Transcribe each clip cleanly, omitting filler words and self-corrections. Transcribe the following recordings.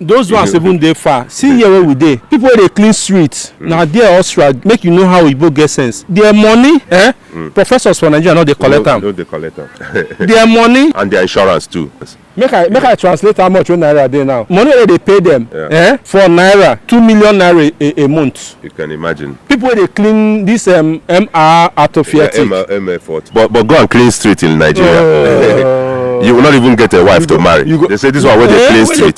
Those ones even dey far. See here where we dey. People wey dey clean street. Now there Austria make you know how Igbo get sense. Their money, professors for Nigeria no dey collect am. No dey collect am. Their money and their insurance too. Make I translate how much when naira dey now. Money wey dey pay them for naira 2 million naira a month. You can imagine. People wey dey clean this MR autophatic. MR40. But go and clean street in Nigeria. You will not even get a wife to marry. They say this one where they clean street.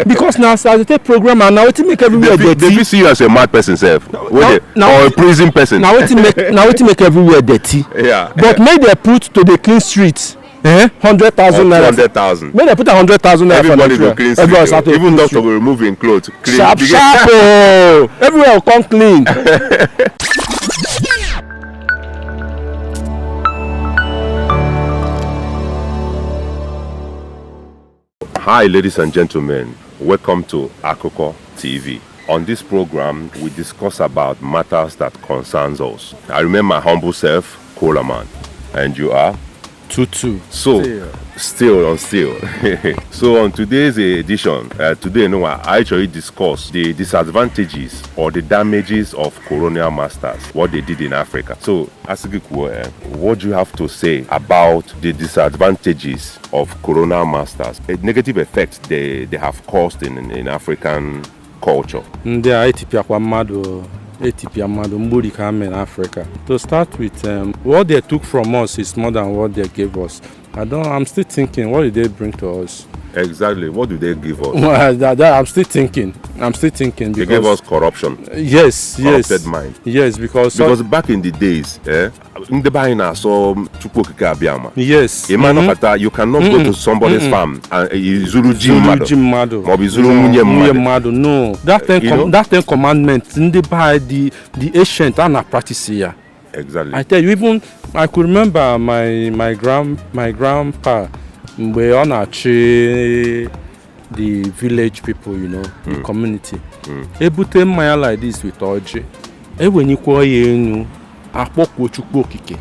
Because now as they take program and now it make everywhere dirty. They see you as a mad person self. Or a prison person. Now it make everywhere dirty. Yeah. But make they put to the clean streets. 100,000 naira. 200,000. When they put 100,000 naira for everybody will clean street. Even doctor will remove in clothes. Sharp. Oh. Everywhere will come clean. Hi, ladies and gentlemen. Welcome to Akoko TV. On this program, we discuss about matters that concerns us. I remember my humble self, Colonial, and you are? Tutu. So, still. So on today's edition, I actually discuss the disadvantages or the damages of colonial masters, what they did in Africa. So, Asigikwe, what do you have to say about the disadvantages of colonial masters, a negative effect they have caused in African culture? In Africa. To start with, what they took from us is more than what they gave us. I'm still thinking, what did they bring to us? Exactly. What do they give us? Well, I'm still thinking. Because they gave us corruption. Yes. Corrupted mind. Yes, because back in the days, yes. You cannot go to somebody's farm and Zulu Jimado. No. That 10 commandments in the ancient and practice here. Exactly. I tell you, even I could remember my grandpa were on the village people, the community. Ebute maya like this with Oji. When you call you akpoko chukwu okike.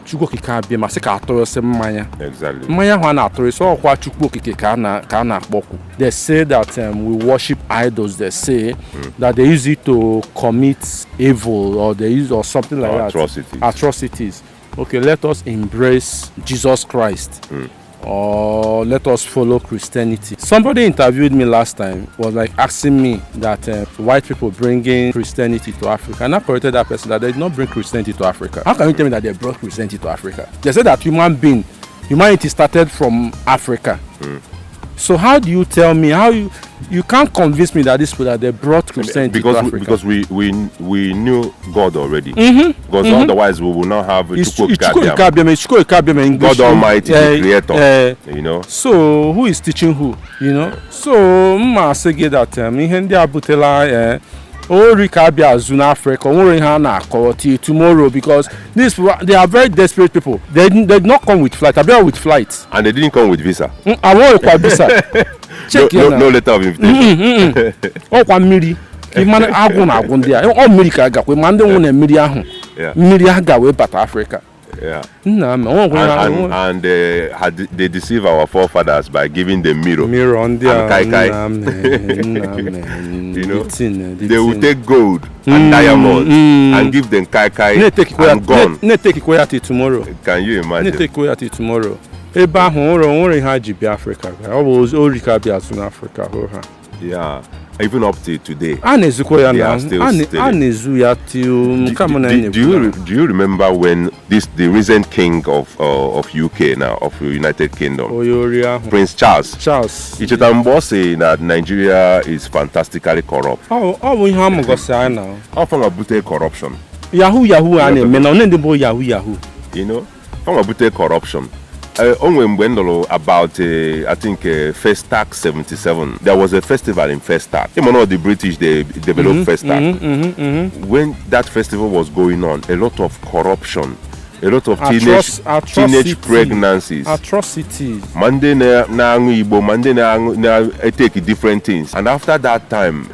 Chukwu okike abia masika atoro se maya. Exactly. Maya ho na atoro so kwa chukwu okike ka na akpoko. They say that we worship idols. They say that they use it to commit evil or they use or something like that. Atrocities. Okay, let us embrace Jesus Christ. Or let us follow Christianity. Somebody interviewed me last time, was like asking me that white people bringing Christianity to Africa. And I corrected that person that they did not bring Christianity to Africa. How can you tell me that they brought Christianity to Africa? They said that humanity started from Africa. So how do you tell me, how you can't convince me that they brought Christianity to Africa? Because we knew God already. Because otherwise we will not have God Almighty, the Creator. So who is teaching who? So I say that Africa tomorrow, because they are very desperate people. They did not come with flight. They are with flight. And they didn't come with visa. I want a visa. No letter of invitation. Africa. Yeah. And they deceive our forefathers by giving them mirror on their kai. They will take gold and diamonds and give them kai and gone. Take it tomorrow. Can you imagine? Take it tomorrow. Africa. Africa. Yeah. Even up to today, they are still do you remember when the recent king of UK now, of United Kingdom, Prince Charles, Ichetambo saying that Nigeria is fantastically corrupt? How from a bute corruption? Yahoo, from a bute corruption. About I think Festac 77. There was a festival in Festac. Even though the British they developed Festac. When that festival was going on, a lot of corruption, a lot of teenage pregnancies, atrocities. Monday na take different things, and after that time,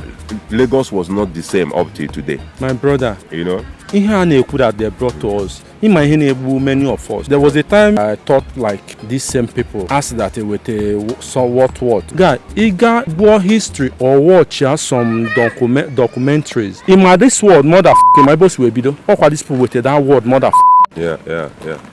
Lagos was not the same up till today. My brother, You know? ihe a na-ekwu that they brought to us, ima ihe na-egbu many of us. There was a time I thought like these same people asked that with a so what guy eager war history or watch some documentaries in this world motherfucking my boss will be though all these people with that word motherfucking. Yeah.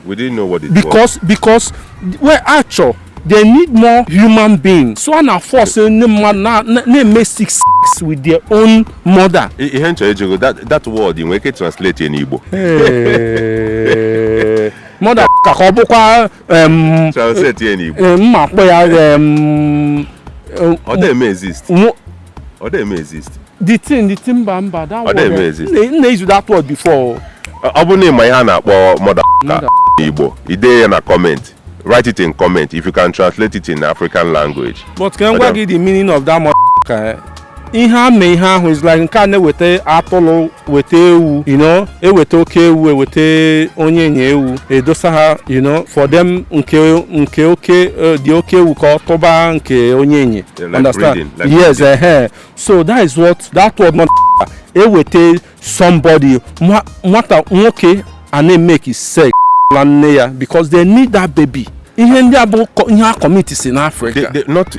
We didn't know what it was. Because we're actual. They need more human beings. So na force na make sex with their own mother. That word in Weke translate in Igbo. Mother ka bukwa translate in Igbo. Mma kpo ya They may exist. They may exist. The thing bamba that word. They may exist. They use that word before. Abune my hand akpo mother Igbo. Ide na comment. Write it in comment if you can translate it in African language. But can we get the meaning of that motherfucker? Ihe is like nke na wete atolo wete ewu, you know, wete oke ewu wete onye nye ewu edosa ha, you know, for them nke oke the oke ewu ka toba nke onye nye. Understand? Yes, so that is what that word motherfucker wete somebody nwata nwoke and they make it sex because they need that baby. In communities in Africa.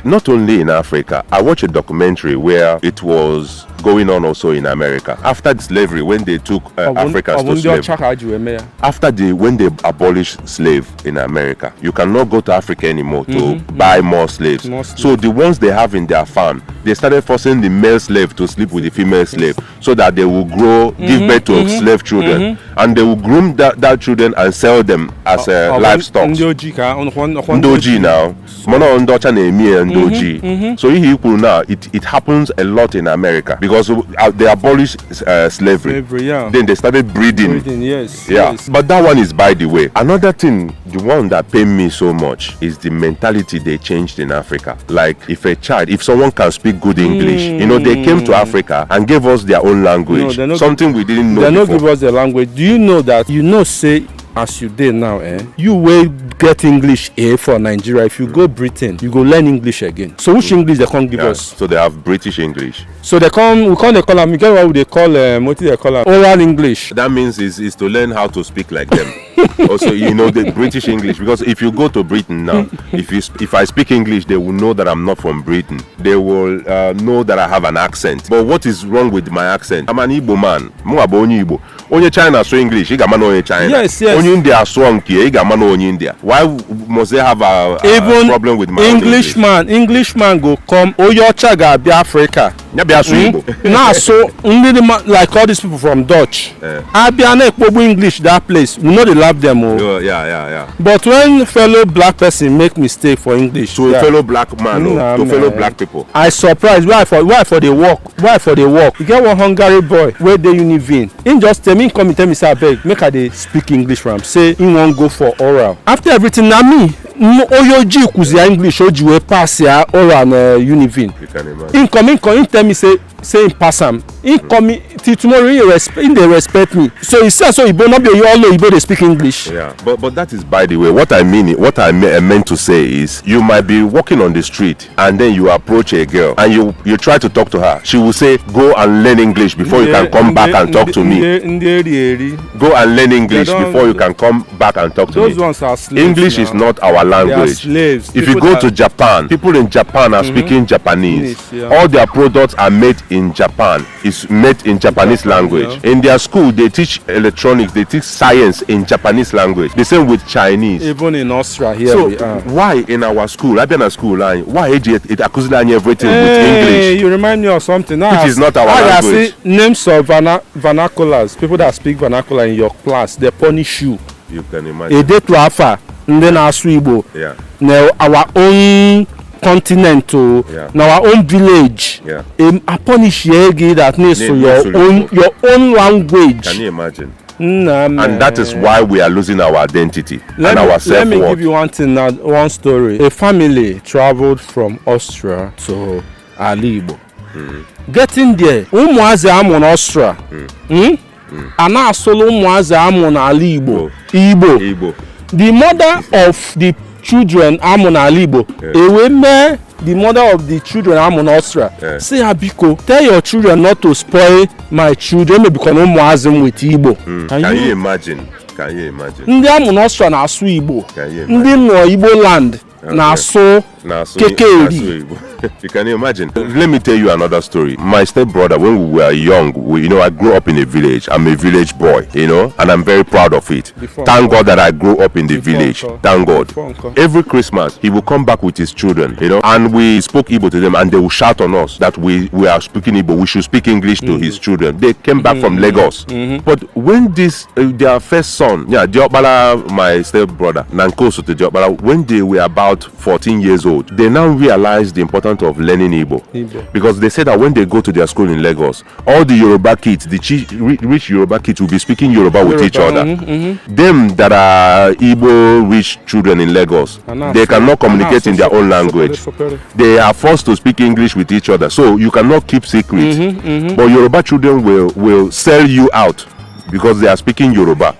Not only in Africa. I watched a documentary where it was going on also in America. After slavery, when they took Africans to slavery. When they abolished slave in America, you cannot go to Africa anymore to buy more slaves. So the ones they have in their farm, they started forcing the male slave to sleep with the female slave so that they will grow, give birth to slave children, and they will groom that children and sell them as livestock. Ndoji now. Mono Ndocha na-eme Ndoji. So now it happens a lot in America because they abolished slavery. Then they started breeding. Yes. But that one is by the way. Another thing, the one that paid me so much is the mentality they changed in Africa. Like if someone can speak good English, you know, they came to Africa and gave us their own language. Something we didn't know before. They don't give us the language. Do you know that? Say as you did now, you will get English for Nigeria. If you go Britain, you go learn English again. So which English they can't give us? So they have British English. So they call them, what do they call them? Oral English. That means is to learn how to speak like them. Also, you know, the British English, because if you go to Britain now, if I speak English, they will know that I'm not from Britain. They will know that I have an accent. But what is wrong with my accent? I'm an Igbo man. Igbo. Onye China so English, he man onye China. Yes. Onye India so He man onye India. Why must they have a problem with my Englishman go come Oyocha ga biafra. Now so like all these people from Dutch. Abiana ekpobu English that place. We know they love them. Yeah. But when fellow black person make mistake for English, to a fellow black man to fellow black people, I surprised why for the work. You get one Hungary boy where they Univin. He just tell me say abeg make I dey speak English from say he won't go for oral. After everything na me oyoji kuzia English oji we pass ya oral na Univin. You can imagine. He tell me say in pass am. He come till tomorrow they respect me. So he says so Igbo not be all Igbo they speak English. Yeah, but that is by the way. What I meant to say is you might be walking on the street and then you approach a girl and you try to talk to her. She will say go and learn English before you can come back and talk to me. Go and learn English before you can come back and talk to me. Those ones are slaves. English is not our language. Slaves. If you go to Japan, people in Japan are speaking Japanese. All their products are made in Japan. It's made in Japanese language. In their school, they teach electronics, they teach science in Japanese language. The same with Chinese. Even in Austria here. So why in our school, I've been at school line, why it accuses everything with English? You remind me of something. Which is not our language. See names of vernaculars, people that speak vernacular in your class, they punish you. You can imagine. A day to Alpha, and then Igbo. Yeah. Now our own continent now our own village. A punish that needs to your own language. Can you imagine? And that is why we are losing our identity and our self-worth. Let me give you one thing now, one story. A family traveled from Austria to Igbo. Getting there, ụmụazị amụ na Austria. A na-asụlụ ụmụazị amụ n'ala Igbo. The mother of the children amụ n'ala Igbo ewe mee the mother of the children I'm on Austria. Yeah. Say, Abiko, tell your children not to spoil my children because no Muslim with Igbo. Can you imagine? Can you imagine? Ndị amụ n'Austria na-asụ Igbo. Can you imagine? Ndị nọ Igbo land na-asụ Kekeri. You can imagine. Let me tell you another story. My stepbrother, when we were young, I grew up in a village. I'm a village boy, and I'm very proud of it. Thank God that I grew up in the village. Thank God. Every Christmas, he will come back with his children, and we spoke Igbo to them, and they will shout on us that we are speaking Igbo. We should speak English to his children. They came back from Lagos. But when their first son, Diopala, my stepbrother, Nankoso to Diopala, when they were about 14 years old, they now realized the importance of learning Igbo. Because they said that when they go to their school in Lagos, all the Yoruba kids, the rich Yoruba kids will be speaking Yoruba with each other. Them that are Igbo rich children in Lagos, they cannot communicate in their own language. They are forced to speak English with each other. So you cannot keep secrets. But Yoruba children will sell you out because they are speaking Yoruba.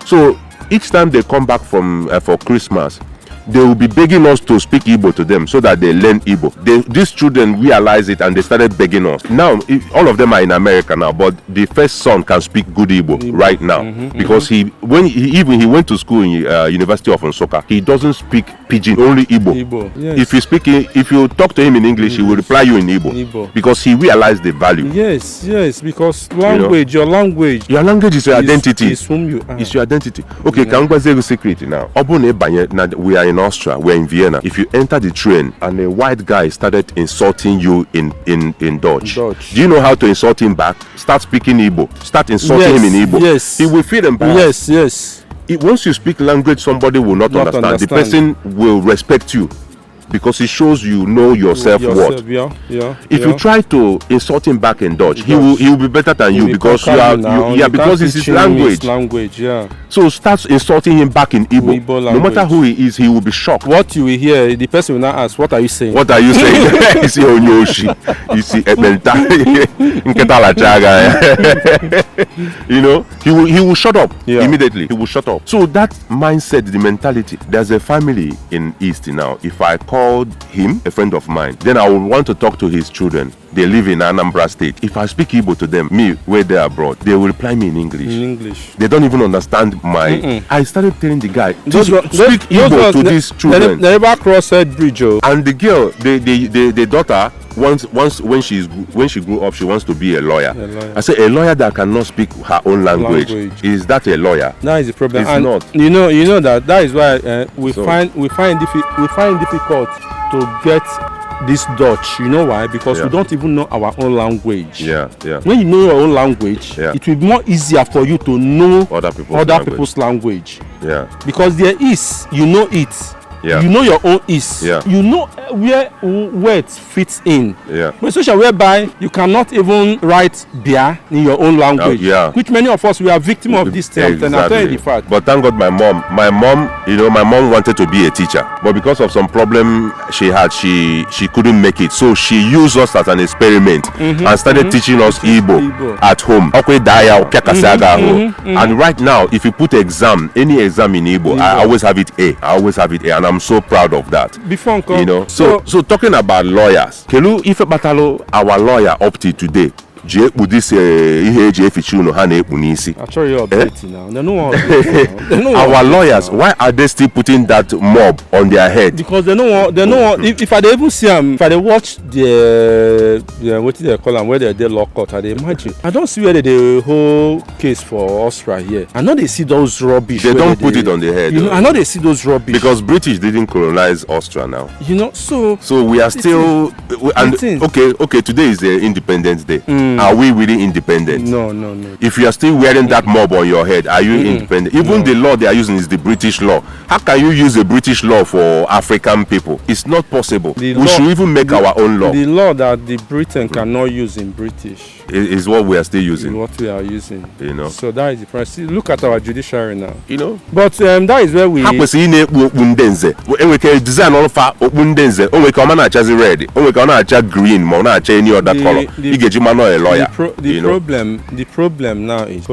So each time they come back for Christmas, they will be begging us to speak Igbo to them so that they learn Igbo. These children realized it and they started begging us. Now, all of them are in America now, but the first son can speak good Igbo right now because when he went to school in University of Nsukka, he doesn't speak Pidgin, only Igbo. Yes. If you talk to him in English, he will reply you in Igbo because he realized the value. Yes, because language, your language is your identity. Is whom you are. It's your identity. Okay, can I say a secret now? We are in Austria, we're in Vienna. If you enter the train and a white guy started insulting you in Dutch, do you know how to insult him back? Start speaking Igbo. Start insulting him in Igbo. Yes. He will feel embarrassed. Yes. Once you speak language somebody will not understand, the person will respect you. Because it shows you know your self-worth. If you try to insult him back in Dutch, he will be better than you because because it's his language. So start insulting him back in Igbo. No matter who he is, he will be shocked. What you will hear, the person will not ask, what are you saying? What are you saying? You see Onyoshi. You see he will shut up immediately. He will shut up. So that mindset, the mentality, there's a family in East now. If I called him a friend of mine, then I would want to talk to his children. They live in Anambra State. If I speak Igbo to them, where they are abroad, they will reply me in English. They don't even understand my. I started telling the guy to speak Igbo to these children. They never cross that bridge. And the girl, the daughter, once when she grew up, she wants to be a lawyer. I say a lawyer that cannot speak her own language. Is that a lawyer? That is the problem. It's and not. You know that is why we find difficult to get this Dutch. You know why? Because we don't even know our own language. When you know your own language, it will be more easier for you to know other people's language. Because there is, you know it. You know your own is. You know where it fits in. But especially whereby you cannot even write beer in your own language. Which many of us we are victim of this thing. Exactly. And I tell you the fact. But thank God my mom wanted to be a teacher. But because of some problem she had, she couldn't make it. So she used us as an experiment and started teaching us Igbo at home. And right now, if you put any exam in Igbo, I always have it A. And I'm so proud of that. Before so talking about lawyers, Kelu Ife Batalo, our lawyer up to today, I'm sure you're updating now. Our lawyers, why are they still putting that mob on their head? Because they know if I even see them, if I watch the what do they call them, where they lock out, I imagine. I don't see where the whole case for Austria here. I know they see those rubbish. They don't put it on the head. I know they see those rubbish. Because British didn't colonize Austria now. So we are still okay, today is the Independence Day. Are we really independent? No. If you are still wearing that mob on your head, are you independent? Even the law they are using is the British law. How can you use a British law for African people? It's not possible. We should even make our own law. The law that the Britain cannot use in British is what we are still using. What we are using. So that is the price. Look at our judiciary now. But that is where we. Design all red, green, any other color. Lawyer. The problem now is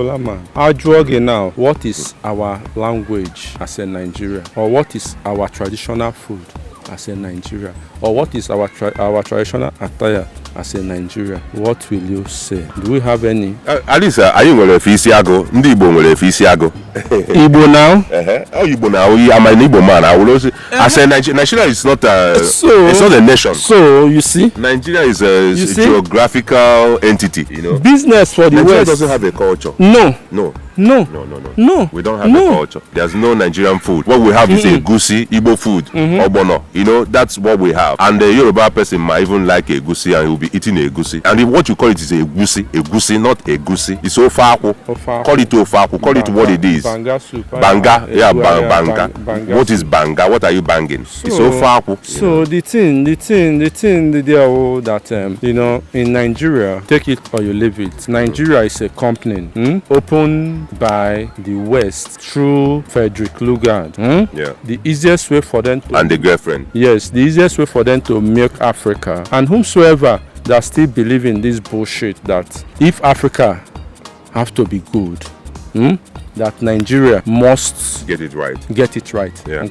our drug now. What is our language as a Nigeria, or what is our traditional food as a Nigeria, or what is our traditional attire as a Nigerian? What will you say? Do we have any? At least anyị nwere efe isi agụ, ndị Igbo nwere efe isi agụ. Igbo now? Oh, Igbo now. I'm an Igbo man. I will also. I say Nigeria is not it's not a nation. So you see, Nigeria is a geographical entity. You know, business for the Nigeria West doesn't have a culture. No. No. We don't have a culture. There's no Nigerian food. What we have is a gusi, Igbo food, obono. You know, that's what we have. And the Yoruba person might even like a gusi and he will be eating a gusi. And what you call it is a gusi, not a gusi. It's ofaku. Call it ofaku. Call it what it is. Banga soup. Banga. Banga. What is banga? What are you banging? It's ofaku. So the thing there that you know, in Nigeria, take it or you leave it. Nigeria is a company opened by the West through Frederick Lugard. The easiest way for them to, and the girlfriend. Yes, the easiest way for them to milk Africa. And whomsoever that still believe in this bullshit that if Africa have to be good, that Nigeria must get it right. Yeah.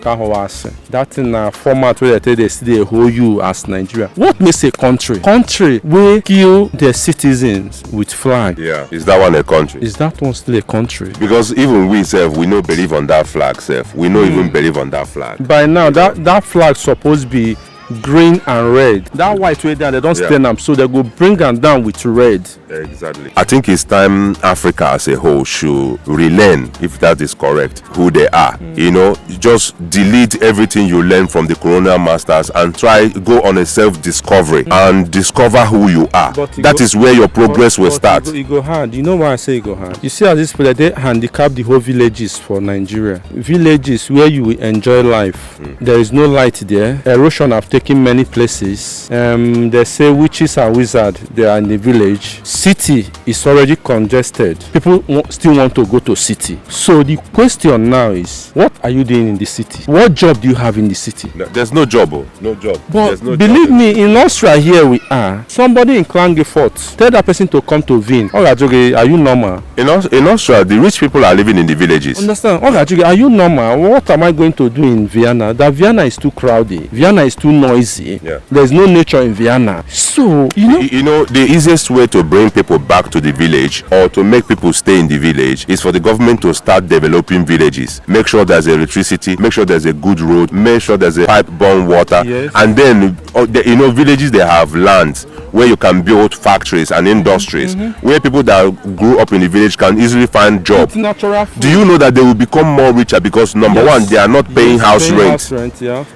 That in a format where they still hold you as Nigeria. What makes a country? Country will kill their citizens with flag. Yeah. Is that one a country? Is that one still a country? Because even we self, we no believe on that flag self. We no even believe on that flag. By now, that flag supposed to be green and red. That white way there, they don't stand up, so they go bring them down with red. Exactly. I think it's time Africa as a whole should relearn, if that is correct, who they are. You know, just delete everything you learn from the colonial masters and try go on a self-discovery and discover who you are. That is where your progress will start. It go hard. You know why I say it go hard? You see, as this people, they handicap the whole villages for Nigeria. Villages where you will enjoy life. There is no light there. Erosion have taken many places. They say witches and wizards, they are in the village. City is already congested. People still want to go to city. So the question now is, what are you doing in the city? What job do you have in the city? There's no job. No job. But believe me, in Austria here we are. Somebody in Klagenfurt tell that person to come to Vienna. Are you normal? In Austria, the rich people are living in the villages. Understand? Are you normal? What am I going to do in Vienna? That Vienna is too crowded. Vienna is too noisy. Yeah. There's no nature in Vienna. So you know the easiest way to bring people back to the village or to make people stay in the village is for the government to start developing villages. Make sure there's electricity, make sure there's a good road, make sure there's a pipe-borne water. Yes. And then villages, they have lands where you can build factories and industries, where people that grew up in the village can easily find jobs. Do you know that they will become more richer because number one, they are not paying house rent.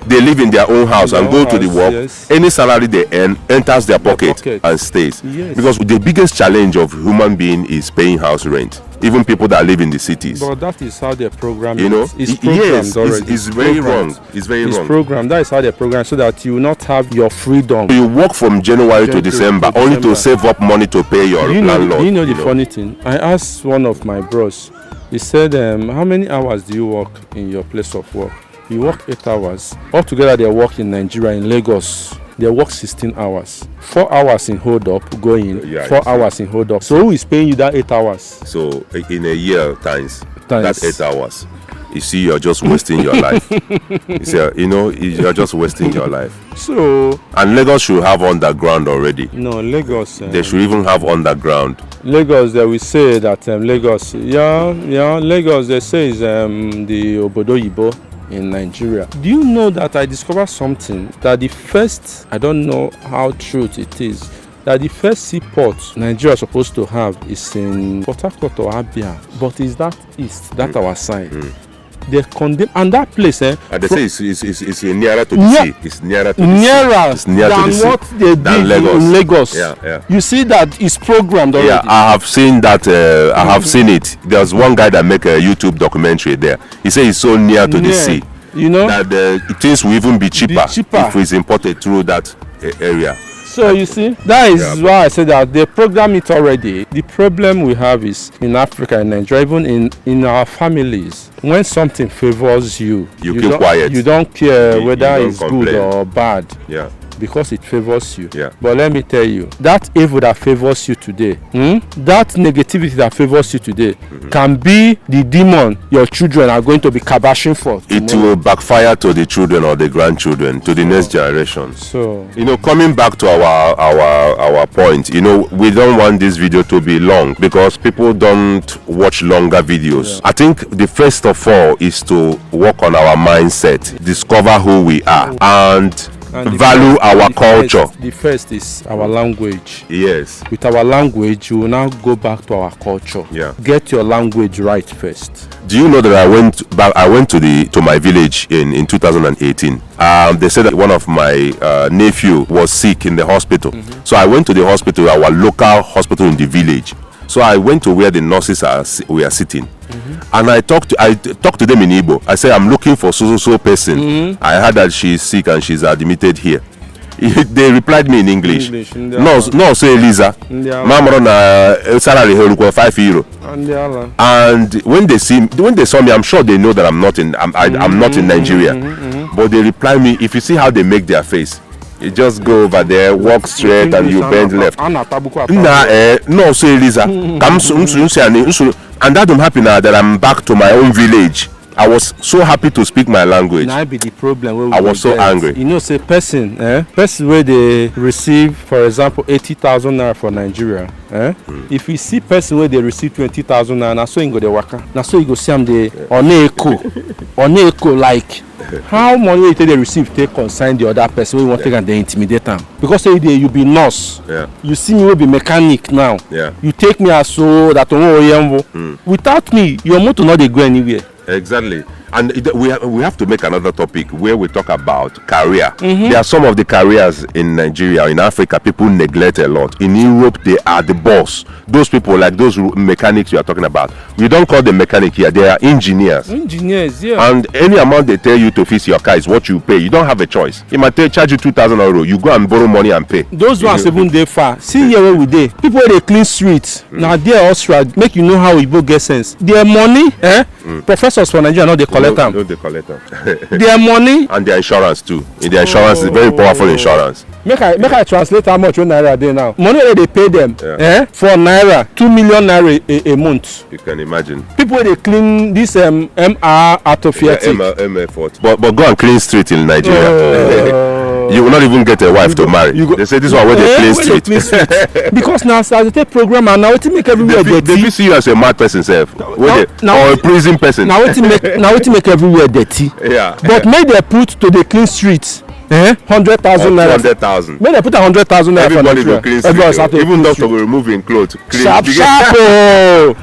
They live in their own house and go to the work. Yes. Any salary they earn enters their pocket and stays. Yes. Because the biggest challenge of human being is paying house rent. Even people that live in the cities. But that is how their program it's already. It's very wrong. It's very wrong. Programmed. That is how they program, so that you will not have your freedom. You work from January to December only to save up money to pay your landlord. You know the funny thing? I asked one of my bros. He said, how many hours do you work in your place of work? You work 8 hours. Altogether, they work in Nigeria, in Lagos. They work 16 hours. 4 hours in hold up, going. 4 hours in hold up. So who is paying you that 8 hours? So in a year times. That's 8 hours. You see, you're just wasting your life. You're just wasting your life. So. And Lagos should have underground already. No, Lagos. They should even have underground. Lagos, they will say that Lagos. Lagos, they say is the Obodo Yibo in Nigeria. Do you know that I discovered something that the first, I don't know how true it is, that the first seaport Nigeria is supposed to have is in Port Harcourt or Abia, but is that east, that our side. They condemn, and that place, and they say it's nearer to the sea. It's nearer to the sea. It's nearer than to the sea. What they did in Lagos. Yeah. You see that it's programmed already. Yeah, I have seen that. I have seen it. There's one guy that make a YouTube documentary there. He says it's so near to the sea. You know that things will even be cheaper if it's imported through that area. So you see, that is why I said that they program it already. The problem we have is in Africa and Nigeria, even in our families, when something favors you, you keep quiet. You don't care whether it's good or bad. Yeah. because it favors you. Yeah. But let me tell you, that evil that favors you today, that negativity that favors you today, can be the demon your children are going to be kabashing for. It will backfire to the children or the grandchildren, to the next generation. So, Coming back to our point, we don't want this video to be long because people don't watch longer videos. I think the first of all is to work on our mindset, discover who we are, and value our culture. The first is our language. Yes. With our language, you will now go back to our culture. Yeah. Get your language right first. Do you know that I went to my village in 2018? They said that one of my nephew was sick in the hospital. So I went to the hospital, our local hospital in the village. So I went to where the nurses were sitting. And I talked to them in Igbo. I said, I'm looking for so person. I heard that she's sick and she's admitted here. They replied me in English. No, say Eliza. Mama na salary here €5. And when they saw me, I'm sure they know that I'm not in Nigeria. But they reply me, if you see how they make their face, you just go over there, walk straight, and you bend left. No, say Eliza. And that don't happen now that I'm back to my own village. I was so happy to speak my language. Now be the problem. I was so angry. Say person where they receive, for example, 80,000 naira for Nigeria. If you see person where they receive 20,000 naira, na so you go the waka. Na so you go see them the on echo like. How money they receive take consign the other person we want to take and they intimidate them because say you be nurse. You see me will be mechanic now. You take me as so that without me your motor not they go anywhere. Exactly. And we have to make another topic where we talk about career. There are some of the careers in Nigeria, in Africa, people neglect a lot. In Europe, they are the boss. Those people, like those mechanics you are talking about, we don't call them mechanic here. They are engineers. Engineers, yeah. And any amount they tell you to fix your car is what you pay. You don't have a choice. It might charge you €2,000. You go and borrow money and pay. Those ones even they far. See here where we dey. People where they clean streets. Now they Austria make you know how Igbo get sense. Their money, professors for Nigeria, not they collect them. No, they collect them. Their money and their insurance too. In their insurance is very powerful insurance. Make I translate how much one naira they now. Money where they pay them for naira, 2 million naira a month. You can imagine. People where they clean this MR autophatic. MR40. But go and clean street in Nigeria. You will not even get a wife to marry. They say this one where they clean street. Because now as they take program and now it make everywhere dirty. They see you as a mad person self. Or a prison person. Now it make everywhere dirty. Yeah. But make they put to the clean streets. 100,000 naira. 100,000. When they put 100,000 naira for everybody go clean street. Even doctor will remove him clothes. Sharp.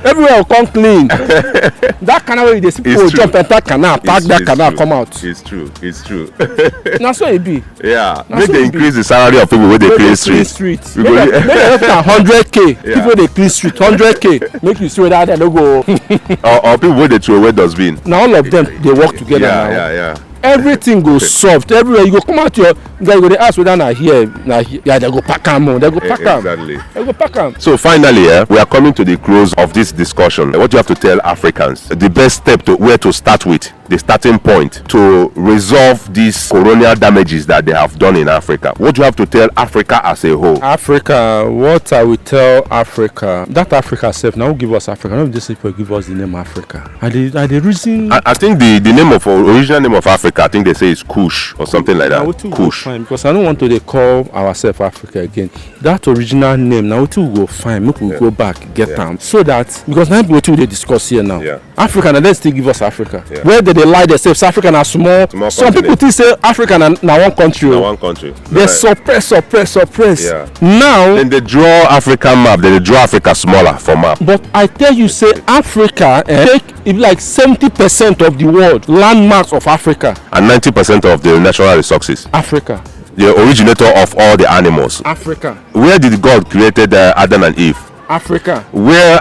Everywhere will come clean. That canal where they see people jump enter canal, pack that canal, come out. It's true. That's what it be. Yeah. Make they increase the salary of people where they clean streets. Make they put 100k. People they clean street 100k. Make you see whether they don't go. or people where they throw away dustbin. Now all of them they work together now. Yeah. Everything goes soft everywhere. You go come out your guy go they ask whether na here they go pack am. They go pack am. Exactly. They go pack am. So finally, we are coming to the close of this discussion. What do you have to tell Africans? The best step to where to start with, the starting point to resolve these colonial damages that they have done in Africa. What do you have to tell Africa as a whole? Africa, what I will tell Africa, that Africa self now give us Africa. Not just people give us the name Africa. Are the reason? I think the name of original name of Africa, I think they say is Kush or something like that. Kush. Because I don't want to call ourselves Africa again. That original name now we go find. Make we go back get them so that because now what we discuss here now. Yeah. Africa, and let's still give us Africa. Yeah. Where they lie themselves, Africa are small. Some people think say Africa na one country. They suppress. Yeah. Now then they draw African map. Then they draw Africa smaller for map. But I tell you, say Africa take like 70% of the world landmarks of Africa and 90% of the natural resources. Africa. The originator of all the animals. Africa. Where did God created Adam and Eve? Africa. Where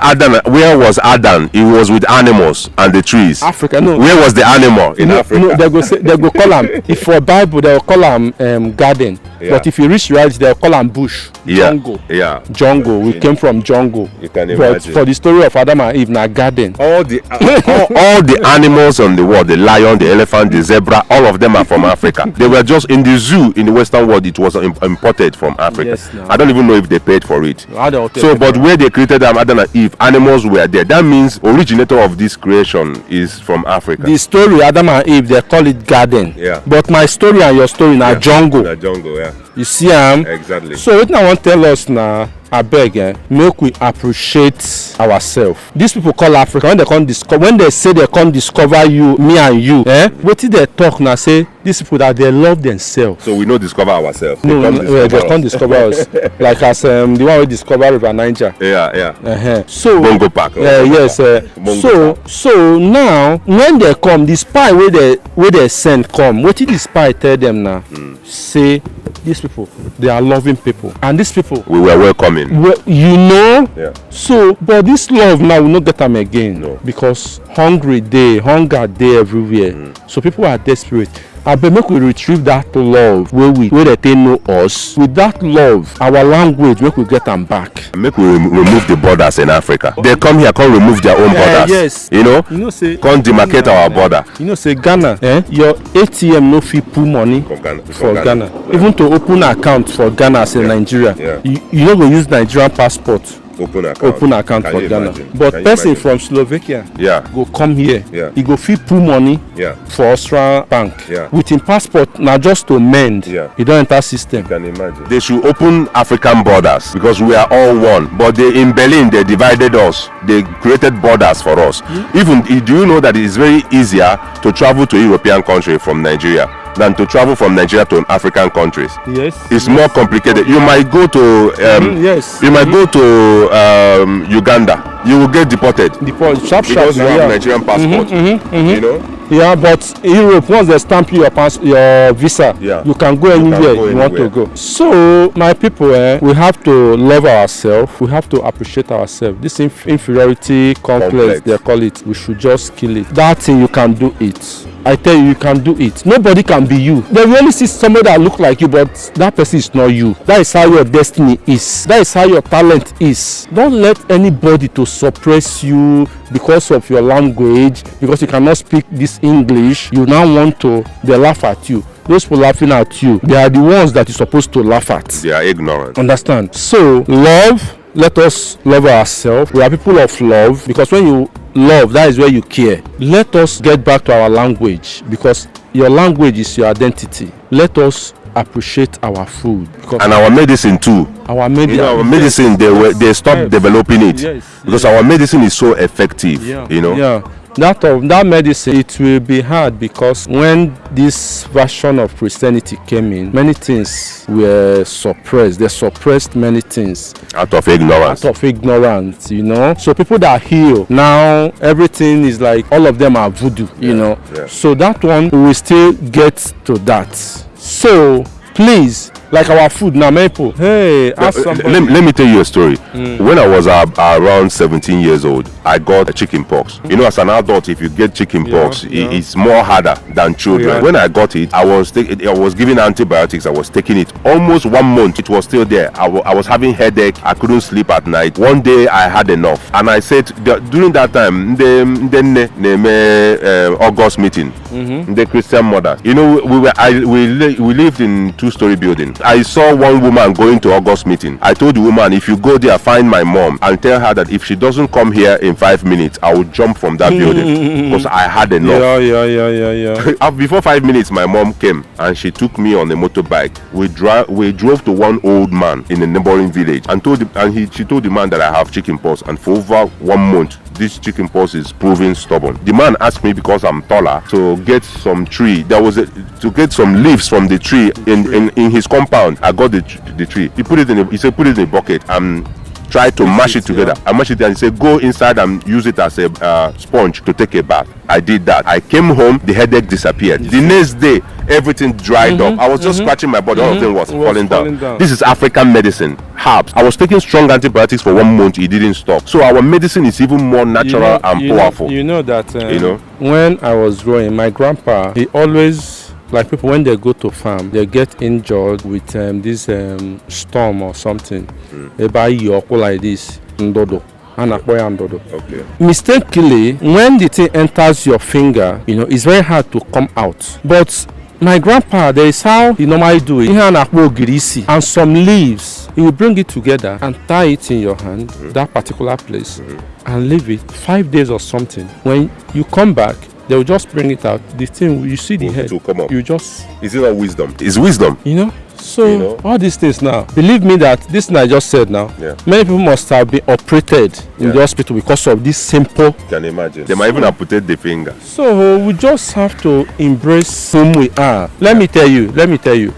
was Adam? He was with animals and the trees. Africa, no. Where was the animal in Africa? No, they go call him. If for Bible, they will call him garden. Yeah. But if you reach reality, they will call him bush. Jungle. Yeah. Jungle. We came from jungle. You can imagine. But for the story of Adam and Eve, na garden. All the animals on the world, the lion, the elephant, the zebra, all of them are from Africa. They were just in the zoo in the Western world. It was imported from Africa. Yes, no. I don't even know if they paid for it. So, but where they created Adam and Eve, animals were there. That means originator of this creation is from Africa. The story Adam and Eve, they call it garden. Yeah. But my story and your story na jungle. Na jungle, yeah. You see am? Exactly. So what I want tell us now, abeg, make we appreciate ourselves. These people call Africa when they say they come discover you, me and you. Wetin they talk now say these people that they love themselves. So we no discover ourselves. No, they can't discover us. Like as the one we discover River Niger. Yeah. So Bongo Park. Yes. So now when they come, the spy where they send come. What did the spy tell them now? Say these people, they are loving people, and these people we were welcoming. Yeah. So, but this love now will not get them again. No. Because hunger day everywhere. So people are desperate. Abeg make we retrieve that love where they know us. With that love, our language, make we get them back. Make we remove the borders in Africa. They come here, come remove their own borders. Yes. You know say come demarcate our border. Say Ghana, your ATM no fit put money for Ghana. Even to open account for Ghana as in Nigeria, you no go use Nigerian passport. Open account for Ghana. Imagine? But person from Slovakia go come here. He go fit put money for Austria bank. With him passport now just to mend. He don't enter system. You can imagine. They should open African borders because we are all one. But in Berlin they divided us. They created borders for us. Even do you know that it is very easier to travel to a European country from Nigeria than to travel from Nigeria to African countries? Yes. It's more complicated. You might go to go to Uganda. You will get deported. Sharp, because you have Nigerian passport. You know? Yeah, but Europe, once they stamp your visa, you can go anywhere you want to go. So, my people, we have to love ourselves. We have to appreciate ourselves. This inferiority complex, they call it, we should just kill it. That thing, you can do it. I tell you, you can do it. Nobody can be you. They really see somebody that look like you, but that person is not you. That is how your destiny is. That is how your talent is. Don't let anybody to suppress you because of your language, because you cannot speak this English. You now want to, they laugh at you. Those people laughing at you, they are the ones that you're supposed to laugh at. They are ignorant. Understand? So, love. Let us love ourselves. We are people of love, because when you love, that is where you care. Let us get back to our language, because your language is your identity. Let us appreciate our food and our medicine too. Our medicine, they stopped developing it because our medicine is so effective. That medicine, it will be hard, because when this version of Christianity came in, many things were suppressed. They suppressed many things out of ignorance. So people that heal now, everything is like all of them are voodoo. So that one, we will still get to that. So please, like our food now, people. Hey, ask somebody. Let me tell you a story. When I was around 17 years old, I got a chicken pox. As an adult, if you get chicken pox, it's more harder than children. When I got it, I was given antibiotics. I was taking it almost 1 month. It was still there. I was having headache. I couldn't sleep at night. One day I had enough, and I said during that time, the August meeting, the Christian mothers. We lived in 2-story building. I saw one woman going to August meeting. I told the woman, if you go there, find my mom and tell her that if she doesn't come here in 5 minutes, I will jump from that building, because I had enough. Before 5 minutes, my mom came and she took me on a motorbike. We drove to one old man in a neighboring village and she told the man that I have chicken pox, and for over 1 month this chicken pox is proving stubborn. The man asked me, because I'm taller, to get some tree. To get some leaves from the tree in his compound. I got the tree. He said put it in a bucket and try to mash it together. I mash it and say, go inside and use it as a sponge to take a bath. I did that. I came home, the headache disappeared. The next day, everything dried up. I was just scratching my body, all of them was falling down. This is African medicine, herbs. I was taking strong antibiotics for 1 month, it didn't stop. So our medicine is even more natural and powerful. You know that when I was growing, my grandpa, he always, like people when they go to farm, they get injured with this storm or something. Like this, ndodo. Okay. Mistakenly, when the thing enters your finger, it's very hard to come out. But my grandpa, there is how he normally do it. And some leaves, he will bring it together and tie it in your hand, that particular place, and leave it 5 days or something. When you come back, they will just bring it out. The thing, you see the head, will come up. you just... Is it not wisdom? It's wisdom. So all these things now, believe me that this thing I just said now, many people must have been operated in the hospital because of this simple. Can imagine. They might even amputate the finger. So we just have to embrace whom we are. Let me tell you,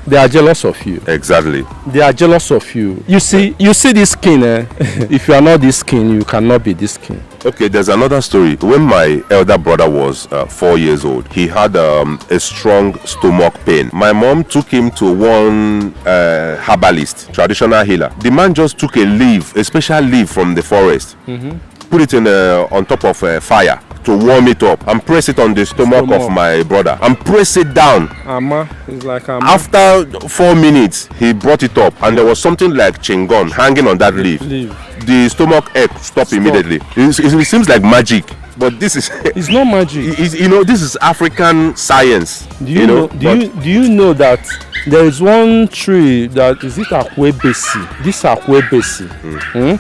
they are jealous of you. Exactly. They are jealous of you. You see this skin, if you are not this skin, you cannot be this skin. Okay, there's another story. When my elder brother was 4 years old, he had a strong stomach pain. My mom took him to one herbalist, traditional healer. The man just took a special leaf from the forest, put it on top of a fire to warm it up and press it on the stomach of my brother and press it down. It's like After 4 minutes, he brought it up and there was something like chingon hanging on that leaf. The stomach ache stopped immediately. It seems like magic, but this is it's not magic. This is African science. Do you know that there is one tree that is it akwebesi? This akwebesi.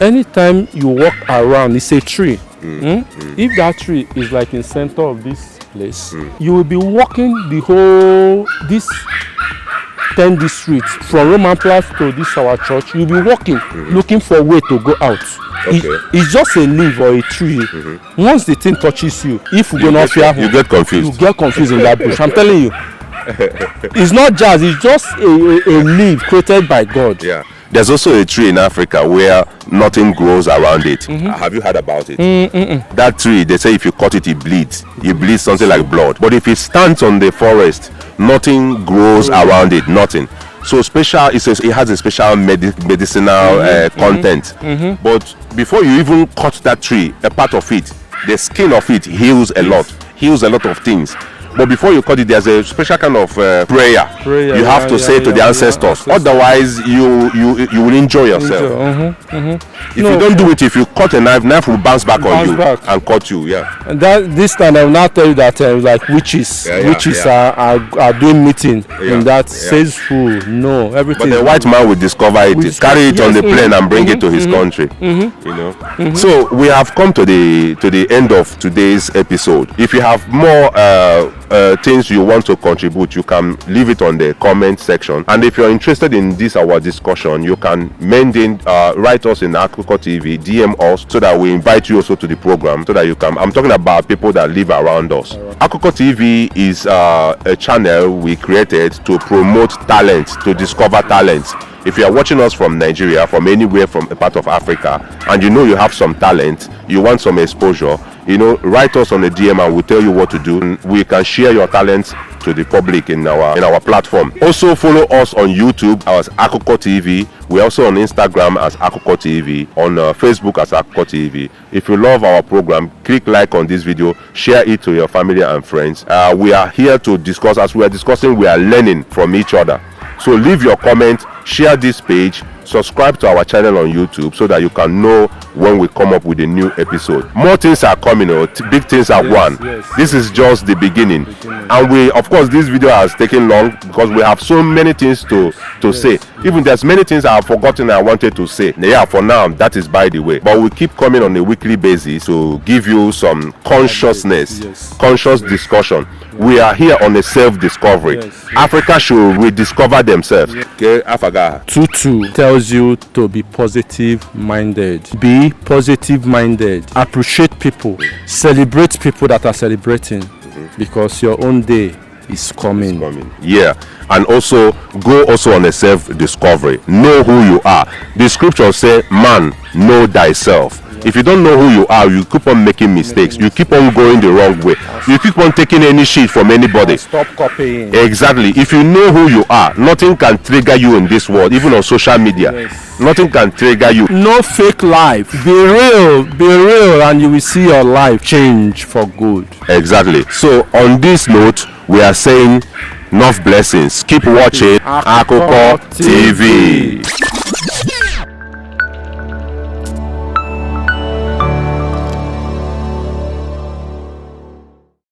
Anytime you walk around, it's a tree. If that tree is like in center of this place, you will be walking the whole this 10 districts from Roman Plaza to this our church. You'll be walking, looking for a way to go out. It's just a leaf or a tree. Once the thing touches you, if you go not fear, you get confused. You get confused in that bush. I'm telling you, it's not jazz. It's just a leaf created by God. Yeah. There's also a tree in Africa where nothing grows around it. Have you heard about it? That tree, they say if you cut it, it bleeds. It bleeds something like blood. But if it stands on the forest, nothing grows around it. Nothing. So special, it has a special medicinal content. But before you even cut that tree, a part of it, the skin of it heals a lot of things. But before you cut it, there's a special kind of prayer you have to say to the ancestors. Otherwise, you will injure yourself. If you don't do it, if you cut a knife will bounce back on you and cut you. Yeah. And this time I will now tell you that like witches are doing meeting in that says who no everything. But the white man will discover it, carry it on the plane and bring it to his country. So we have come to the end of today's episode. If you have more things you want to contribute, you can leave it on the comment section. And if you're interested in this our discussion, you can write us in Akoko TV, DM us so that we invite you also to the program so that you can. I'm talking about people that live around us. Akoko TV is a channel we created to promote talent, to discover talents. If you are watching us from Nigeria, from anywhere from a part of Africa, and you know you have some talent, you want some exposure, write us on the DM and we'll tell you what to do. We can share your talents to the public in our platform. Also follow us on YouTube as Akoko TV. We're also on Instagram as Akoko TV, on Facebook as Akoko TV. If you love our program, click like on this video, share it to your family and friends. We are here to discuss. As we are discussing, we are learning from each other. So leave your comment, share this page, subscribe to our channel on YouTube so that you can know when we come up with a new episode. More things are coming, big things are one. This is just the beginning. And of course, this video has taken long because we have so many things to say. Even there's many things I have forgotten I wanted to say. Yeah, for now, that is by the way. But we keep coming on a weekly basis to give you some consciousness, conscious discussion. We are here on a self-discovery. Africa should rediscover themselves. Okay, Afaga. Tutu tells you to be positive-minded. Be positive-minded. Appreciate people. Celebrate people that are celebrating. Because your own day is coming. Yeah. And also go also on a self-discovery. Know who you are. The scripture say, man, know thyself. If you don't know who you are, you keep on making mistakes. You keep on going the wrong way. You keep on taking any shit from anybody. Stop copying. Exactly. If you know who you are, nothing can trigger you in this world, even on social media. Yes. Nothing can trigger you. No fake life. Be real, and you will see your life change for good. Exactly. So on this note, we are saying enough blessings. Keep watching Akoko TV.